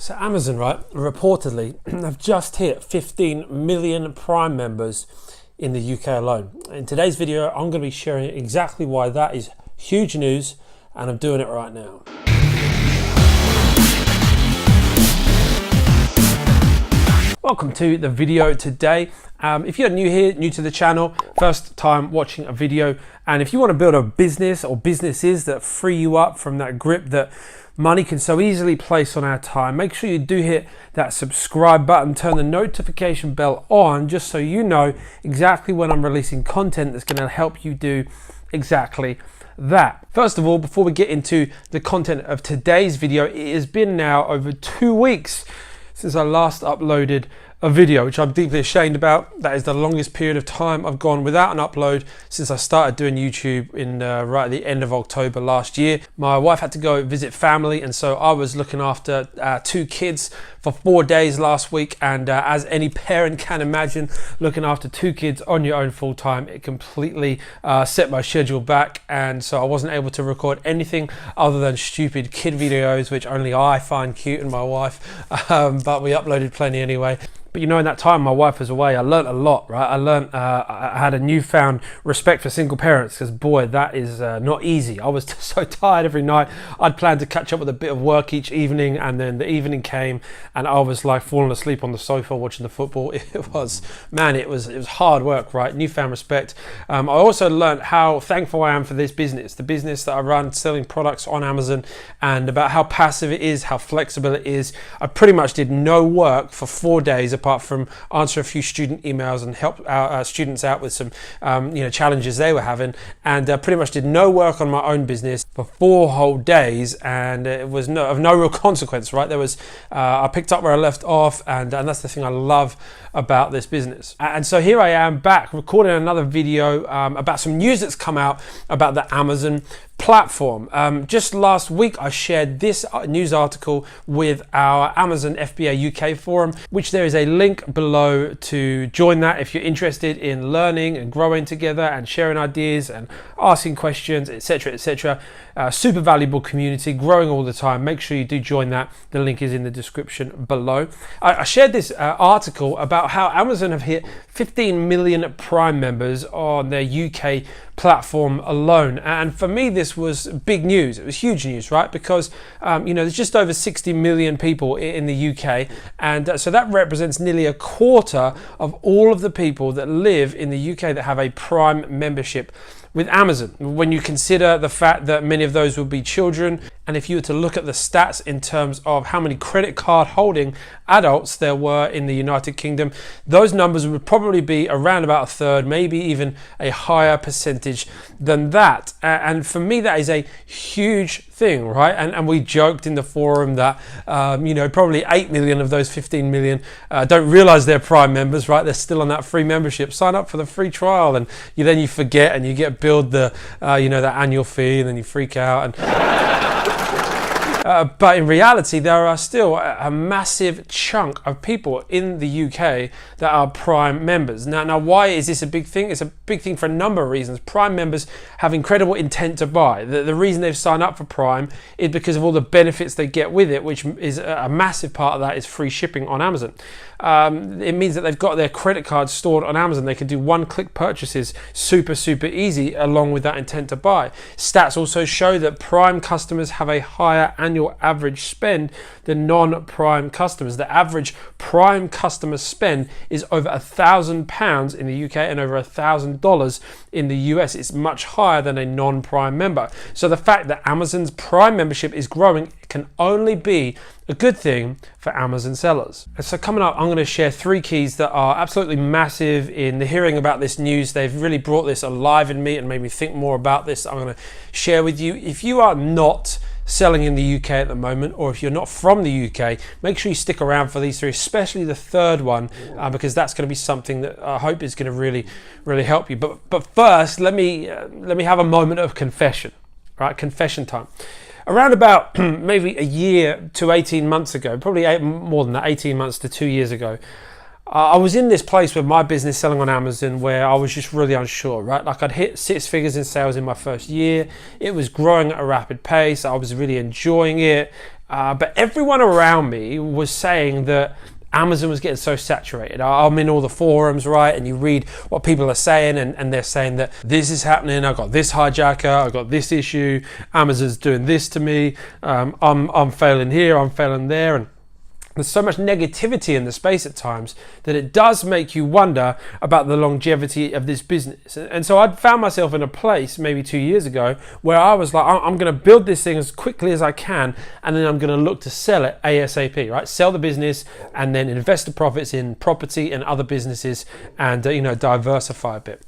So Amazon, right, reportedly have just hit 15 million Prime members in the UK alone. In today's video, I'm going to be sharing exactly why that is huge news, and I'm doing it right now. Welcome to the video today. If you're new here, new to the channel, first time watching a video, and if you want to build a business or businesses that free you up from that grip that money can so easily place on our time, make sure you do hit that subscribe button, turn the notification bell on, just so you know exactly when I'm releasing content that's going to help you do exactly that. First of all, before we get into the content of today's video, it has been now over 2 weeks since I last uploaded a video, which I'm deeply ashamed about. That is the longest period of time I've gone without an upload since I started doing YouTube in right at the end of October last year. My wife had to go visit family, and so I was looking after 2 kids for 4 days last week, and as any parent can imagine, looking after 2 kids on your own full time, it completely set my schedule back, and so I wasn't able to record anything other than stupid kid videos, which only I find cute and my wife, but we uploaded plenty anyway. But you know, in that time my wife was away, I learned a lot, right? I had a newfound respect for single parents, because boy, that is not easy. I was so tired every night. I'd planned to catch up with a bit of work each evening, and then the evening came and I was like falling asleep on the sofa watching the football. It was hard work, right? Newfound respect. I also learned how thankful I am for this business, the business that I run, selling products on Amazon, and about how passive it is, how flexible it is. I pretty much did no work for 4 days, apart from answer a few student emails and help our students out with some challenges they were having, and pretty much did no work on my own business for 4 whole days, and it was of no real consequence, right? I picked up where I left off, and that's the thing I love about this business. And so here I am back recording another video about some news that's come out about the Amazon platform. Just last week I shared this news article with our Amazon FBA UK forum, which there is a link below to join that if you're interested in learning and growing together and sharing ideas and asking questions, etc, etc. Super valuable community, growing all the time. Make sure you do join that. The link is in the description below. I shared this article about how Amazon have hit 15 million Prime members on their UK platform alone, and for me this was big news. It was huge news, right? Because there's just over 60 million people in the UK, and so that represents nearly a quarter of all of the people that live in the UK that have a Prime membership with Amazon, when you consider the fact that many of those would be children. And if you were to look at the stats in terms of how many credit card holding adults there were in the United Kingdom, those numbers would probably be around about a third, maybe even a higher percentage than that. And for me, that is a huge thing, right? And we joked in the forum that probably 8 million of those 15 million don't realize they're Prime members, right? They're still on that free membership. Sign up for the free trial, and then you forget, and you get billed the that annual fee, and then you freak out. But in reality, there are still a massive chunk of people in the UK that are Prime members. Now, why is this a big thing? It's a big thing for a number of reasons. Prime members have incredible intent to buy. The reason they've signed up for Prime is because of all the benefits they get with it, which is a massive part of that is free shipping on Amazon. It means that they've got their credit cards stored on Amazon. They can do one-click purchases super easy, along with that intent to buy. Stats also show that Prime customers have a higher annual average spend than non-Prime customers. The average Prime customer spend is over £1,000 in the UK and over $1,000 in the US. It's much higher than a non-Prime member. So the fact that Amazon's Prime membership is growing can only be a good thing for Amazon sellers. And so coming up, I'm going to share 3 keys that are absolutely massive in the hearing about this news. They've really brought this alive in me and made me think more about this. I'm going to share with you. If you are not selling in the UK at the moment, or if you're not from the UK, make sure you stick around for these 3, especially the third one, because that's going to be something that I hope is going to really help you. But first, let me have a moment of confession, right? Confession time. Around about maybe a year to 18 months ago, probably more than that, 18 months to 2 years ago, I was in this place with my business selling on Amazon where I was just really unsure, right? Like I'd hit 6 figures in sales in my first year. It was growing at a rapid pace. I was really enjoying it. but everyone around me was saying that Amazon was getting so saturated. I'm in all the forums, right? And you read what people are saying, and they're saying that this is happening. I got this hijacker. I got this issue. Amazon's doing this to me. I'm failing here. I'm failing there. And there's so much negativity in the space at times that it does make you wonder about the longevity of this business. And so I found myself in a place maybe 2 years ago where I was like, I'm going to build this thing as quickly as I can, and then I'm going to look to sell it ASAP, right? Sell the business and then invest the profits in property and other businesses and, diversify a bit.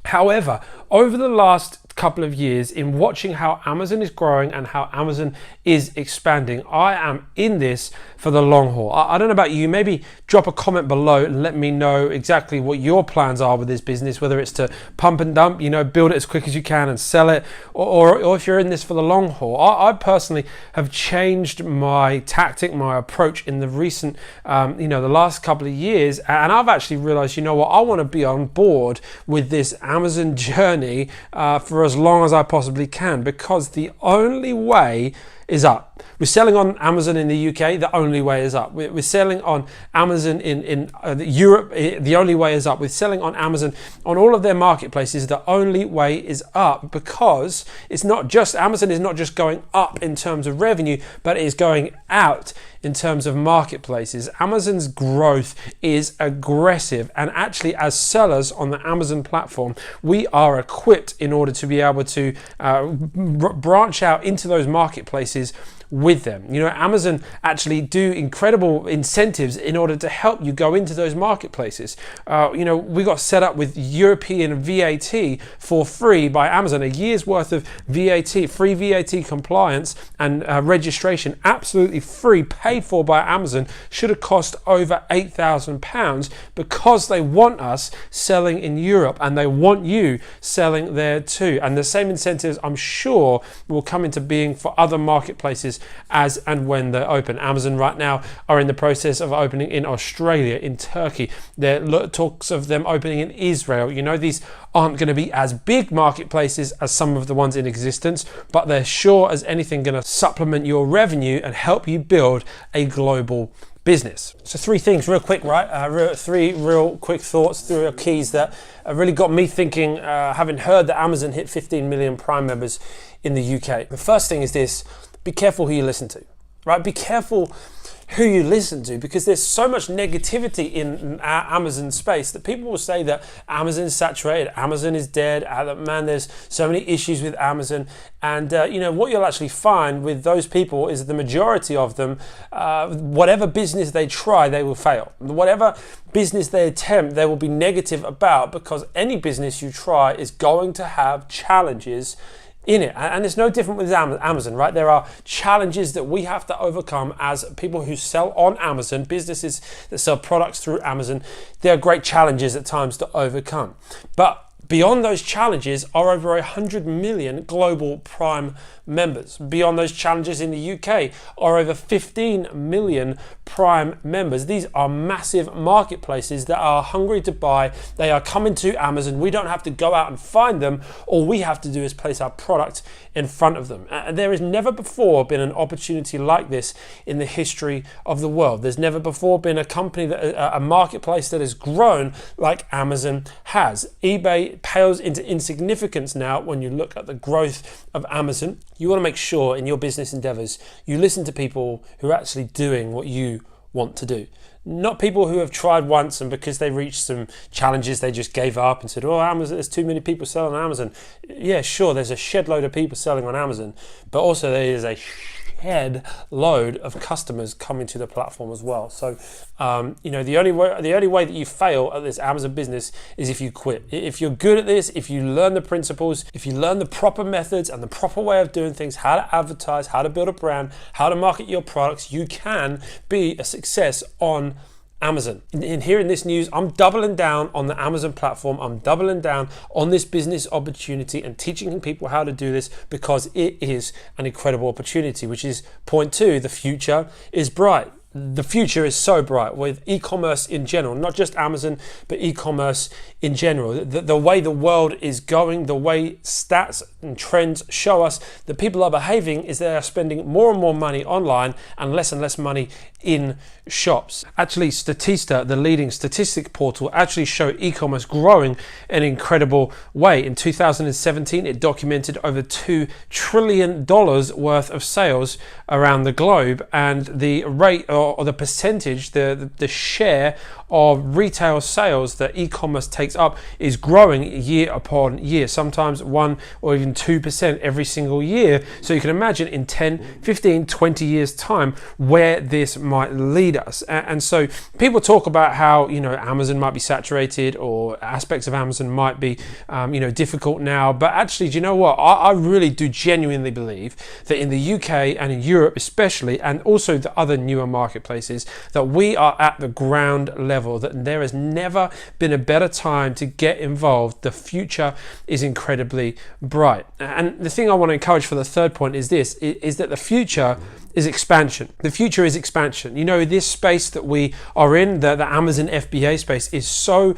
However, over the last couple of years, in watching how Amazon is growing and how Amazon is expanding, I am in this for the long haul. I don't know about you, maybe drop a comment below and let me know exactly what your plans are with this business, whether it's to pump and dump, build it as quick as you can and sell it, or if you're in this for the long haul. I personally have changed my tactic, my approach in the recent, the last couple of years, and I've actually realized, I want to be on board with this Amazon journey for as long as I possibly can, because the only way is up. We're selling on Amazon in the UK, the only way is up. We're selling on Amazon in Europe, the only way is up. We're selling on Amazon on all of their marketplaces, the only way is up, because it's not just, Amazon is not just going up in terms of revenue, but it is going out in terms of marketplaces. Amazon's growth is aggressive, and actually as sellers on the Amazon platform, we are equipped in order to be able to branch out into those marketplaces with them. Amazon actually do incredible incentives in order to help you go into those marketplaces. We got set up with European VAT for free by Amazon, a year's worth of VAT, free VAT compliance and registration, absolutely free, paid for by Amazon. Should have cost over £8,000 because they want us selling in Europe and they want you selling there too. And the same incentives, I'm sure, will come into being for other marketplaces as and when they're open. Amazon right now are in the process of opening in Australia, in Turkey. There are talks of them opening in Israel. These aren't going to be as big marketplaces as some of the ones in existence, but they're sure as anything going to supplement your revenue and help you build a global business. So 3 things real quick, right? 3 real quick thoughts, 3 keys that really got me thinking, having heard that Amazon hit 15 million Prime members in the UK. The first thing is this: be careful who you listen to, right? Be careful who you listen to, because there's so much negativity in Amazon space that people will say that Amazon is saturated, Amazon is dead, man, there's so many issues with Amazon. And what you'll actually find with those people is the majority of them, whatever business they try, they will fail. Whatever business they attempt, they will be negative about, because any business you try is going to have challenges in it. And it's no different with Amazon, right? There are challenges that we have to overcome as people who sell on Amazon, businesses that sell products through Amazon. There are great challenges at times to overcome. But beyond those challenges are over 100 million global Prime members. Beyond those challenges in the UK are over 15 million Prime members. These are massive marketplaces that are hungry to buy. They are coming to Amazon. We don't have to go out and find them. All we have to do is place our product in front of them. There has never before been an opportunity like this in the history of the world. There's never before been a company, a marketplace that has grown like Amazon has. eBay pales into insignificance now when you look at the growth of Amazon. You want to make sure in your business endeavors you listen to people who are actually doing what you want to do. Not people who have tried once and because they reached some challenges they just gave up and said, oh, Amazon, there's too many people selling on Amazon. Yeah, sure, there's a shed load of people selling on Amazon, but also there is a shed load of customers coming to the platform as well. So the only way that you fail at this Amazon business is if you quit. If you're good at this, if you learn the principles, if you learn the proper methods and the proper way of doing things, how to advertise, how to build a brand, how to market your products, you can be a success on Amazon. In hearing this news, I'm doubling down on the Amazon platform. I'm doubling down on this business opportunity and teaching people how to do this, because it is an incredible opportunity, which is point 2, the future is bright. the future is so bright with e-commerce in general, not just Amazon, but e-commerce in general. The way the world is going, the way stats and trends show us that people are behaving is they are spending more and more money online and less money in shops. Actually, Statista, the leading statistic portal, actually show e-commerce growing in an incredible way. In 2017, it documented over $2 trillion worth of sales around the globe, and the rate or the percentage, the share of retail sales that e-commerce takes up is growing year upon year, sometimes 1 or even 2% every single year. So you can imagine in 10, 15, 20 years time where this might lead us. And so people talk about how, Amazon might be saturated or aspects of Amazon might be, difficult now. But actually, do you know what? I really do genuinely believe that in the UK and in Europe especially, and also the other newer marketplaces, that we are at the ground level, that there has never been a better time to get involved. The future is incredibly bright. And the thing I want to encourage for the third point is this, is that the future is expansion. The future is expansion. This space that we are in, the Amazon FBA space, is so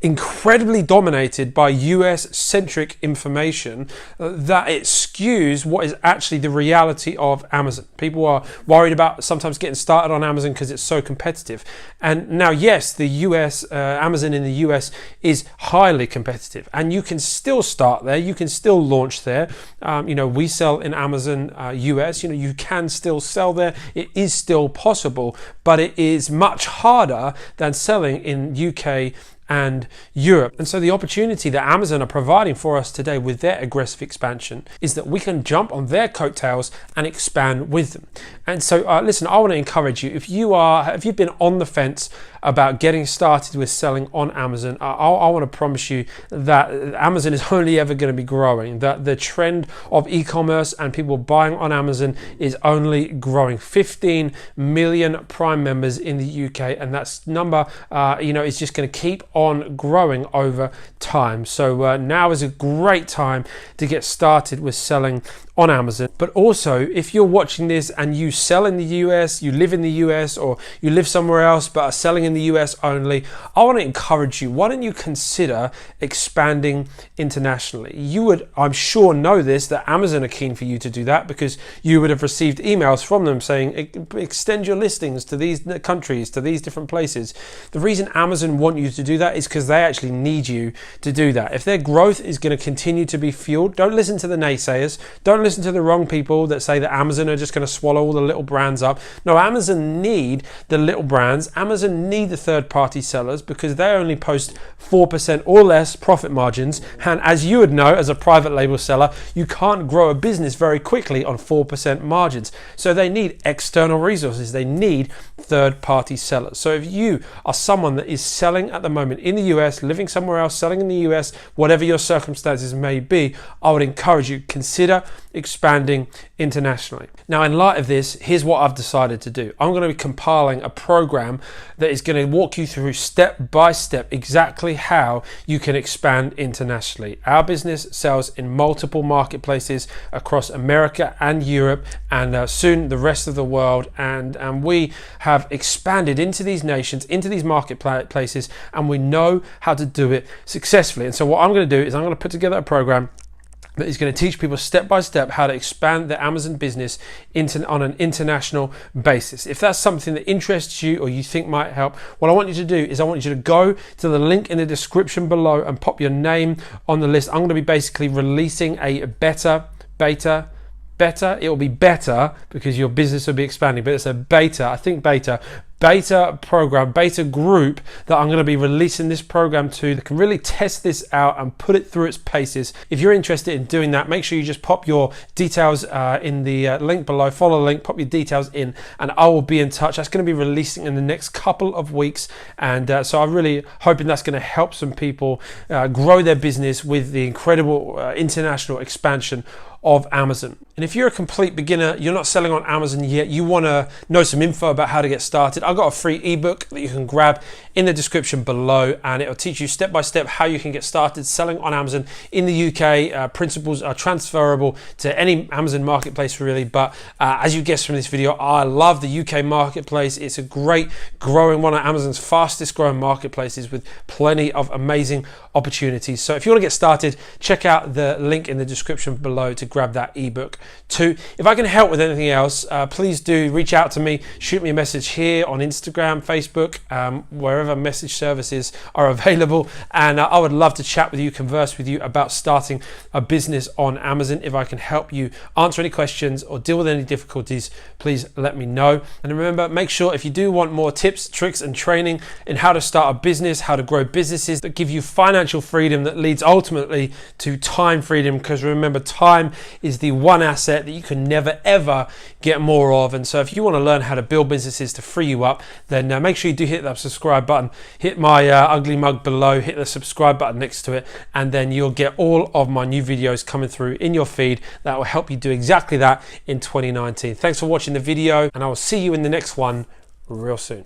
incredibly dominated by US-centric information that it skews what is actually the reality of Amazon. People are worried about sometimes getting started on Amazon because it's so competitive. And now, yes, the US, Amazon in the US is highly competitive, and you can still start there. You can still launch there. We sell in Amazon US. You can still sell there. It is still possible, but it is much harder than selling in UK and Europe. And so the opportunity that Amazon are providing for us today with their aggressive expansion is that we can jump on their coattails and expand with them. And so listen, I want to encourage you, if you've been on the fence about getting started with selling on Amazon, I want to promise you that Amazon is only ever going to be growing, that the trend of e-commerce and people buying on Amazon is only growing. 15 million Prime members in the UK, and that's number is just going to keep on growing over time. So now is a great time to get started with selling on Amazon. But also, if you're watching this and you sell in the US, you live in the US, or you live somewhere else but are selling in the US only, I want to encourage you, why don't you consider expanding internationally? You would, I'm sure, know this, that Amazon are keen for you to do that, because you would have received emails from them saying, extend your listings to these countries, to these different places. The reason Amazon want you to do that is because they actually need you to do that. If their growth is going to continue to be fueled, don't listen to the naysayers. Don't listen to the wrong people that say that Amazon are just going to swallow all the little brands up. No, Amazon need the little brands. Amazon need the third-party sellers, because they only post 4% or less profit margins. And as you would know, as a private label seller, you can't grow a business very quickly on 4% margins. So they need external resources. They need third-party sellers. So if you are someone that is selling at the moment in the US, living somewhere else, selling in the US, whatever your circumstances may be, I would encourage you, consider expanding internationally. Now, in light of this, here's what I've decided to do. I'm going to be compiling a program that is going to walk you through step by step exactly how you can expand internationally. Our business sells in multiple marketplaces across America and Europe, and soon the rest of the world, and we have expanded into these nations, into these marketplaces, and we know how to do it successfully. And so what I'm going to do is I'm going to put together a program that is going to teach people step by step how to expand their Amazon business on an international basis. If that's something that interests you or you think might help, what I want you to do is I want you to go to the link in the description below and pop your name on the list. I'm going to be basically releasing a beta. It will be better because your business will be expanding, but it's a beta program, beta group that I'm going to be releasing this program to, that can really test this out and put it through its paces. If you're interested in doing that, make sure you just pop your details in the link below, follow the link, pop your details in, and I will be in touch. That's going to be releasing in the next couple of weeks, and so I'm really hoping that's going to help some people grow their business with the incredible international expansion of Amazon. And if you're a complete beginner, you're not selling on Amazon yet, you want to know some info about how to get started, I've got a free ebook that you can grab in the description below, and it'll teach you step by step how you can get started selling on Amazon in the UK. Principles are transferable to any Amazon marketplace really, but as you guessed from this video, I love the UK marketplace. It's a great growing, one of Amazon's fastest growing marketplaces with plenty of amazing opportunities. So if you want to get started, check out the link in the description below to grab that ebook too. If I can help with anything else, please do reach out to me, shoot me a message here on Instagram, Facebook, wherever message services are available, and I would love to chat with you, converse with you about starting a business on Amazon. If I can help you answer any questions or deal with any difficulties, please let me know. And remember, make sure if you do want more tips, tricks and training in how to start a business, how to grow businesses that give you financial freedom that leads ultimately to time freedom, because remember, time is the one asset that you can never ever get more of. And so if you want to learn how to build businesses to free you up, then make sure you do hit that subscribe button, hit my ugly mug below, hit the subscribe button next to it, and then you'll get all of my new videos coming through in your feed that will help you do exactly that in 2019. Thanks for watching the video, and I will see you in the next one real soon.